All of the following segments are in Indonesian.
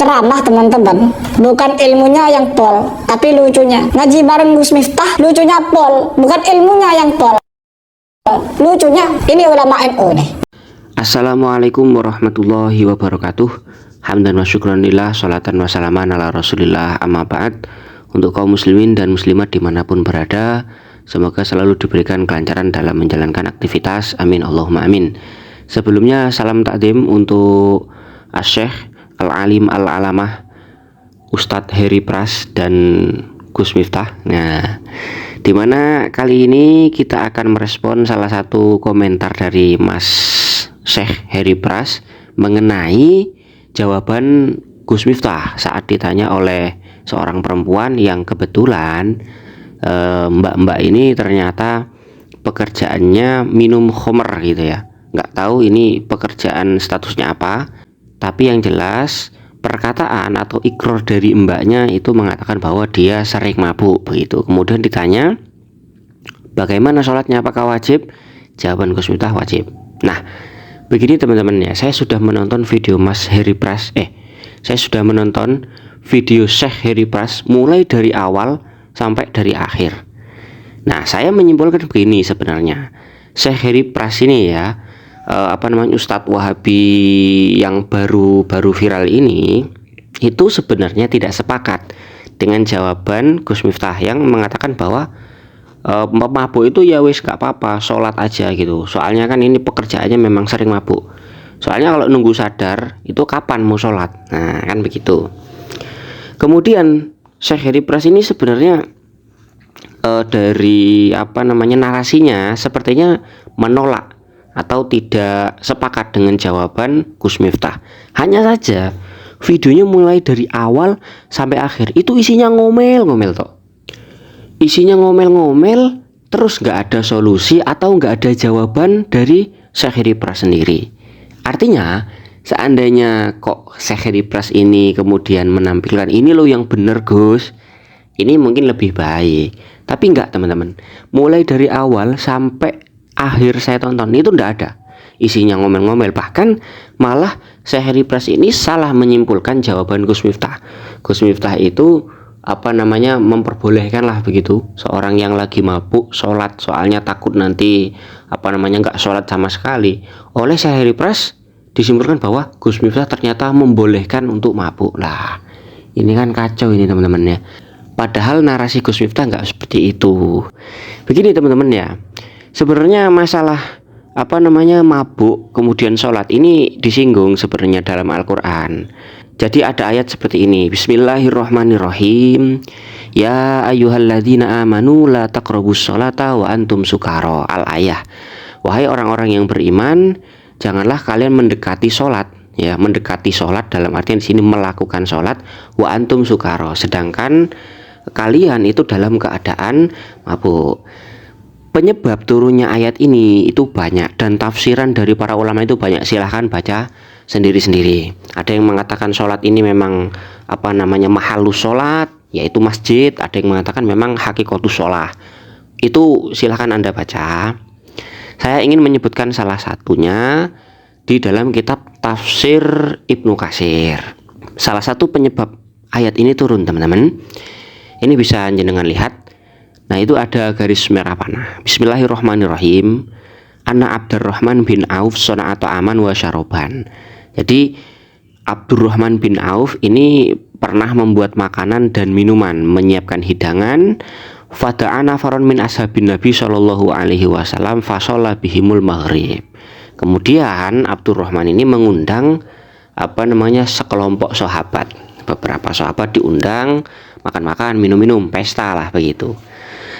ceramah teman-teman, bukan ilmunya yang pol, tapi lucunya. Ngaji bareng Gus Miftah, lucunya pol, bukan ilmunya yang pol. Lucunya, ini ulama NU nih. Assalamualaikum warahmatullahi wabarakatuh. Hamdan wa syukranillah, sholatan wa salaman ala rasulillah, amma ba'd. Untuk kaum muslimin dan muslimat dimanapun berada, semoga selalu diberikan kelancaran dalam menjalankan aktivitas, amin Allahumma amin. Sebelumnya salam takdim untuk Asy-Syaikh Al-Alim Al-Alamah Ustadz Heri Pras dan Gus Miftah. Nah, dimana kali ini kita akan merespon salah satu komentar dari Mas Syekh Heri Pras mengenai jawaban Gus Miftah saat ditanya oleh seorang perempuan yang kebetulan mbak-mbak ini ternyata pekerjaannya minum khamr gitu ya. Nggak tahu ini pekerjaan statusnya apa, tapi yang jelas perkataan atau ikrar dari mbaknya itu mengatakan bahwa dia sering mabuk begitu. Kemudian ditanya bagaimana sholatnya, apakah wajib? Jawaban Gus Miftah wajib. Nah, begini teman-teman ya, saya sudah menonton video Mas Heri Pras, saya sudah menonton video Syekh Heri Pras mulai dari awal sampai dari akhir. Nah, saya menyimpulkan begini sebenarnya, Syekh Heri Pras ini ya, Ustadz Wahabi yang baru viral ini itu sebenarnya tidak sepakat dengan jawaban Gus Miftah yang mengatakan bahwa mabuk itu ya wis gak apa-apa, sholat aja gitu. Soalnya kan ini pekerjaannya memang sering mabuk. Soalnya kalau nunggu sadar itu kapan mau sholat. Nah kan begitu. Kemudian Syekh Heri Pras ini sebenarnya dari narasinya sepertinya menolak atau tidak sepakat dengan jawaban Gus Miftah. Hanya saja videonya mulai dari awal sampai akhir itu isinya ngomel-ngomel toh. Isinya ngomel-ngomel, terus nggak ada solusi atau nggak ada jawaban dari Syekh Heri Pras sendiri. Artinya seandainya kok Syekh Heri Pras ini kemudian menampilkan ini loh yang bener Gus, ini mungkin lebih baik. Tapi enggak teman-teman, mulai dari awal sampai akhir saya tonton itu ndak ada isinya ngomel-ngomel. Bahkan malah Syekh Heri Pras ini salah menyimpulkan jawaban Gus Miftah. Gus Miftah itu memperbolehkan lah begitu seorang yang lagi mabuk sholat, soalnya takut nanti nggak sholat sama sekali. Oleh Syekh Heri Pras disimpulkan bahwa Gus Miftah ternyata membolehkan untuk mabuk. Lah ini kan kacau ini teman-teman ya, padahal narasi Gus Miftah nggak seperti itu. Begini teman-teman ya, sebenarnya masalah mabuk kemudian sholat ini disinggung sebenarnya dalam Al-Quran. Jadi ada ayat seperti ini, Bismillahirrahmanirrahim, Ya ayyuhalladzina amanu la taqrabus sholata wa antum sukara. Al-ayah, wahai orang-orang yang beriman, janganlah kalian mendekati sholat. Ya, mendekati sholat dalam artian di sini melakukan sholat wa antum sukara, sedangkan kalian itu dalam keadaan mabuk. Penyebab turunnya ayat ini itu banyak dan tafsiran dari para ulama itu banyak. Silahkan baca sendiri-sendiri. Ada yang mengatakan sholat ini memang mahalus sholat, yaitu masjid. Ada yang mengatakan memang hakikatus sholat. Itu silahkan Anda baca. Saya ingin menyebutkan salah satunya di dalam kitab Tafsir Ibnu Katsir. Salah satu penyebab ayat ini turun teman-teman, ini bisa jenengan lihat. Nah itu ada garis merah panah. Bismillahirrahmanirrahim. Anna Abdurrahman bin Auf sona'ata aman wa syaroban. Jadi Abdurrahman bin Auf ini pernah membuat makanan dan minuman, menyiapkan hidangan. Fada'ana faron min ashabin Nabi sallallahu alaihi wasallam fasolla bihimul maghrib. Kemudian Abdurrahman ini mengundang sekelompok sahabat. Beberapa sahabat diundang makan-makan, minum-minum, pesta lah begitu.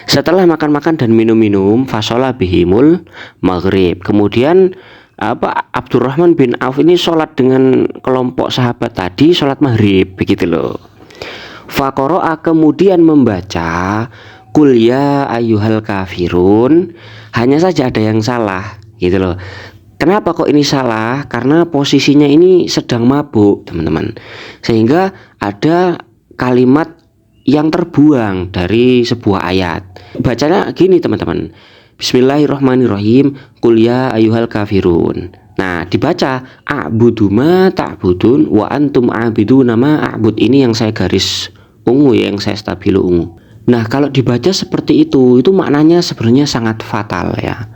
Setelah makan-makan dan minum-minum, fasolah bihimul maghrib. Kemudian Abdurrahman bin Auf ini sholat dengan kelompok sahabat tadi, sholat maghrib begitu loh. Faqara'a, kemudian membaca Qul ya ayyuhal kafirun. Hanya saja ada yang salah gitu loh. Kenapa kok ini salah? Karena posisinya ini sedang mabuk teman-teman, sehingga ada kalimat yang terbuang dari sebuah ayat. Bacanya gini teman-teman, Bismillahirrahmanirrahim, Qul ya ayyuhal kafirun. Nah, dibaca a'budu ma ta'budun wa antum a'biduna ma a'bud. Ini yang saya garis ungu ya, yang saya stabilo ungu. Nah, kalau dibaca seperti itu maknanya sebenarnya sangat fatal ya.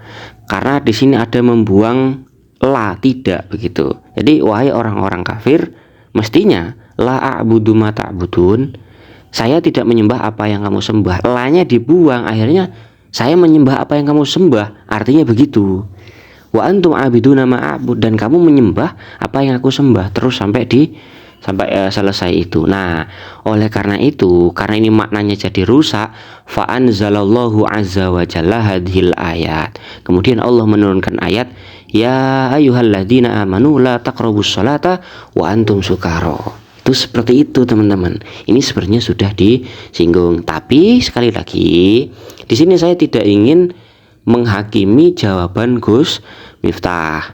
Karena di sini ada membuang la, tidak begitu. Jadi wahai orang-orang kafir, mestinya la a'budu ma ta'budun, saya tidak menyembah apa yang kamu sembah. La-nya dibuang, akhirnya saya menyembah apa yang kamu sembah. Artinya begitu. Wa antum a'biduna ma a'bud, dan kamu menyembah apa yang aku sembah, terus sampai selesai itu. Nah, oleh karena itu, karena ini maknanya jadi rusak, fa anzalallahu azza wa jalla hadhil ayat. Kemudian Allah menurunkan ayat, ya ayyuhalladzina amanu la taqrabus sholata wa antum sukara. Itu seperti itu teman-teman. Ini sebenarnya sudah disinggung, tapi sekali lagi di sini saya tidak ingin menghakimi jawaban Gus Miftah.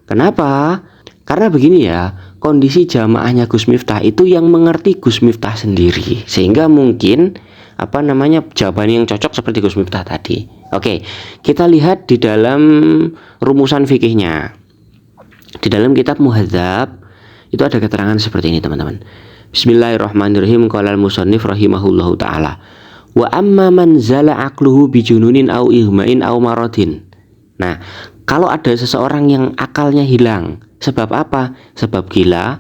Kenapa? Karena begini ya, kondisi jamaahnya Gus Miftah itu yang mengerti Gus Miftah sendiri, sehingga mungkin jawaban yang cocok seperti Gus Miftah tadi. Oke, kita lihat di dalam rumusan fikihnya. Di dalam kitab Muhadzab itu ada keterangan seperti ini teman-teman. Bismillahirrahmanirrahim. Qala al-musannif rahimahullahu taala, wa amma man zala aqluhu bijununin au ihmain au maradin. Nah, kalau ada seseorang yang akalnya hilang, sebab apa? Sebab gila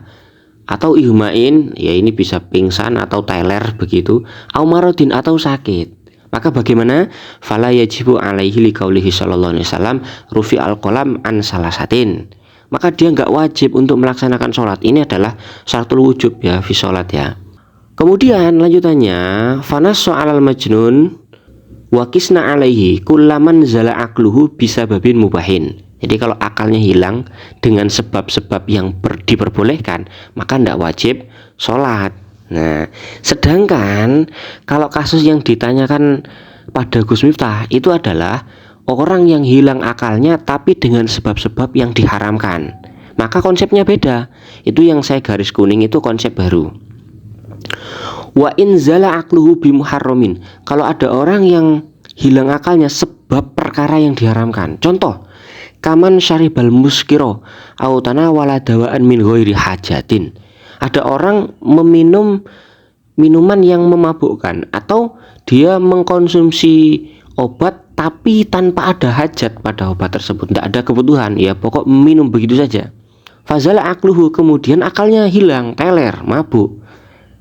atau ihmain, ya ini bisa pingsan atau teler begitu, au maradin atau sakit. Maka bagaimana? Fala yajibu alaihi liqaulihi sallallahu alaihi wasallam rufi al-qalam an salasatin. Maka dia nggak wajib untuk melaksanakan sholat. Ini adalah syaratul wujub ya fi sholat ya. Kemudian lanjutannya, fanasso alal majnun wakisna alaihi kullaman zala akluhu bisa babin mubahin. Jadi kalau akalnya hilang dengan sebab-sebab yang diperbolehkan, maka tidak wajib sholat. Nah, sedangkan kalau kasus yang ditanyakan pada Gus Miftah itu adalah orang yang hilang akalnya tapi dengan sebab-sebab yang diharamkan, maka konsepnya beda. Itu yang saya garis kuning, itu konsep baru. Wa in zala aqluhu bimuharramin, kalau ada orang yang hilang akalnya sebab perkara yang diharamkan. Contoh, kaman syaribal muskiro au tanawala dawaan min ghairi hajatin. Ada orang meminum minuman yang memabukkan, atau dia mengkonsumsi obat tapi tanpa ada hajat pada obat tersebut, tidak ada kebutuhan, ya pokok minum begitu saja. Fazala aqluhu, kemudian akalnya hilang, teler, mabuk.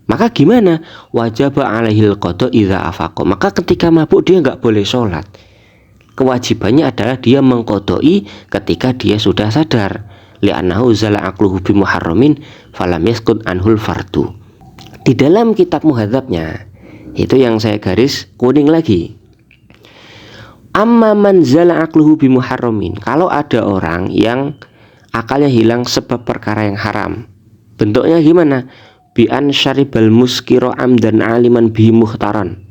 Maka gimana? Wajib alaihil qada idza afaqa. Maka ketika mabuk dia nggak boleh sholat. Kewajibannya adalah dia mengqadai ketika dia sudah sadar. Li'annahu zala aqluhu bimuharramin falam yaskut anhul fardu. Di dalam kitab Muhadzabnya itu yang saya garis kuning lagi. Amma man zala aqluhu bimuharramin, kalau ada orang yang akalnya hilang sebab perkara yang haram. Bentuknya gimana? Bi an syaribal muskiro amdan aliman bi muhtaran.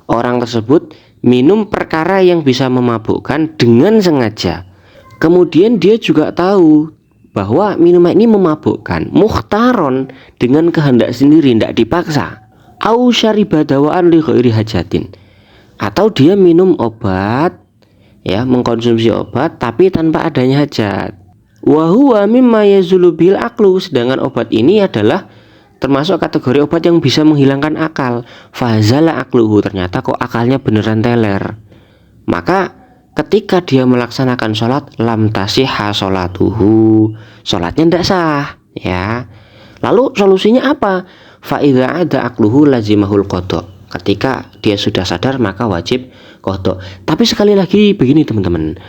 Orang tersebut minum perkara yang bisa memabukkan dengan sengaja. Kemudian dia juga tahu bahwa minuman ini memabukkan, muhtaron, dengan kehendak sendiri, tidak dipaksa. Au syariba dawaan li ghairi hajatin, atau dia minum obat, ya mengkonsumsi obat tapi tanpa adanya hajat. Wa huwa mimma yazulu bil aqlu, sedangkan obat ini adalah termasuk kategori obat yang bisa menghilangkan akal. Fazala aqluhu, ternyata kok akalnya beneran teler. Maka ketika dia melaksanakan sholat, lam tasihha sholatuhu, sholatnya tidak sah ya. Lalu solusinya apa? Fa idza ada aqluhu lazimahul qada. Ketika dia sudah sadar maka wajib qada. Tapi sekali lagi begini teman-teman,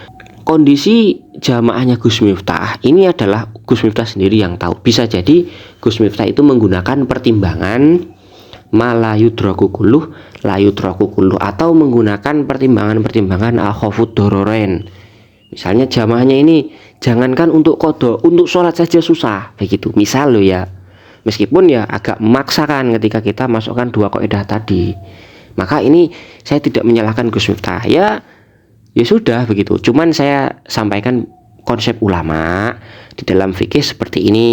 kondisi jamaahnya Gus Miftah ini adalah Gus Miftah sendiri yang tahu. Bisa jadi Gus Miftah itu menggunakan pertimbangan malayudraku kuluh, layudraku kuluh, atau menggunakan pertimbangan-pertimbangan al-khawfud dororen. Misalnya jamaahnya ini jangankan untuk qada, untuk sholat saja susah begitu. Misal lo ya, meskipun ya agak memaksakan ketika kita masukkan dua kaidah tadi. Maka ini saya tidak menyalahkan Gus Miftah. Ya sudah begitu. Cuman saya sampaikan konsep ulama di dalam fikih seperti ini.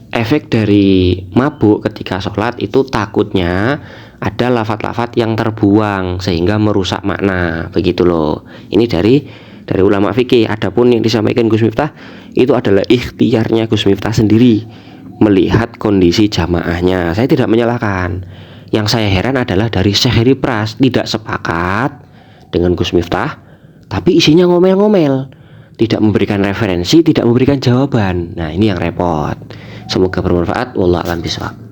Efek dari mabuk ketika sholat itu takutnya ada lafadz-lafadz yang terbuang sehingga merusak makna, begitu loh. Ini dari dari ulama fikih. Adapun yang disampaikan Gus Miftah itu adalah ikhtiarnya Gus Miftah sendiri melihat kondisi jamaahnya. Saya tidak menyalahkan. Yang saya heran adalah dari Syekh Heri Pras tidak sepakat dengan Gus Miftah, tapi isinya ngomel-ngomel, tidak memberikan referensi, tidak memberikan jawaban. Nah, ini yang repot. Semoga bermanfaat. Wallahu a'lam bishawab.